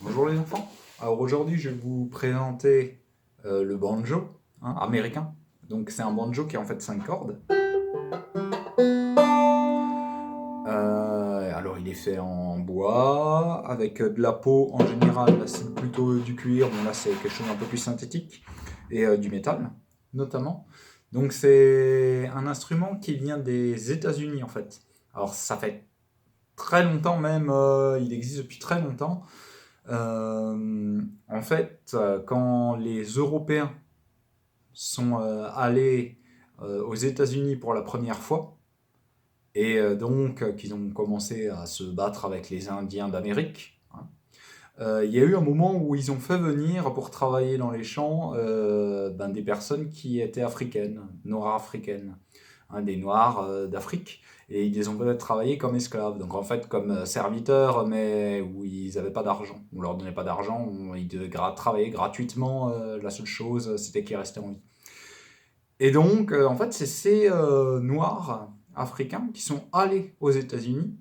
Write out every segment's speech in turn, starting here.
Bonjour les enfants. Alors aujourd'hui je vais vous présenter le banjo américain. Donc c'est un banjo qui est en fait 5 cordes. Alors il est fait en bois, avec de la peau en général, c'est plutôt du cuir, bon là c'est quelque chose d'un peu plus synthétique, et du métal notamment. Donc c'est un instrument qui vient des États-Unis en fait. Alors ça fait très longtemps même, il existe depuis très longtemps. En fait, quand les Européens sont allés aux États-Unis pour la première fois, et donc qu'ils ont commencé à se battre avec les Indiens d'Amérique, il y a eu un moment où ils ont fait venir pour travailler dans les champs des personnes qui étaient africaines, noires africaines, des Noirs d'Afrique, et ils les ont fait travailler comme esclaves, donc en fait comme serviteurs, mais où ils n'avaient pas d'argent, on leur donnait pas d'argent, ils devaient travailler gratuitement, la seule chose c'était qu'ils restaient en vie. Et donc en fait c'est ces Noirs africains qui sont allés aux États-Unis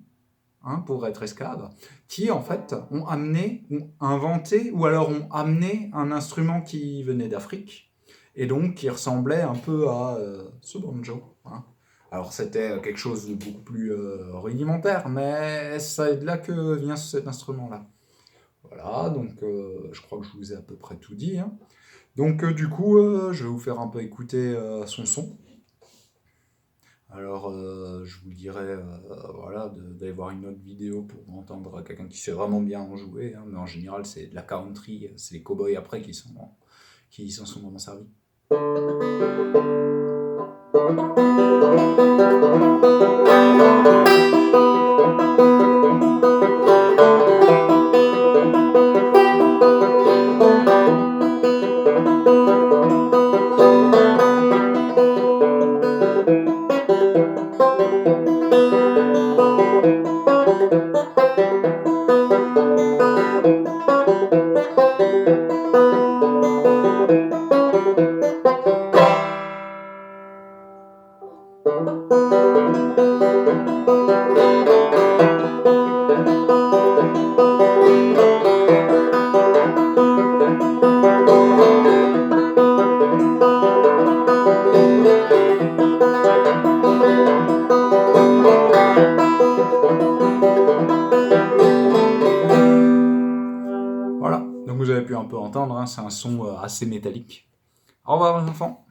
pour être esclaves, qui en fait ont amené, ont inventé, ou alors ont amené un instrument qui venait d'Afrique, et donc qui ressemblait un peu à ce banjo. Alors c'était quelque chose de beaucoup plus rudimentaire, mais c'est de là que vient cet instrument-là. Voilà, donc je crois que je vous ai à peu près tout dit. Donc du coup, je vais vous faire un peu écouter son son. Alors, je vous dirais voilà, d'aller voir une autre vidéo pour entendre quelqu'un qui sait vraiment bien en jouer, mais en général, c'est de la country, c'est les cowboys après qui s'en sont vraiment servis. Voilà, donc vous avez pu un peu entendre, c'est un son assez métallique. Au revoir les enfants.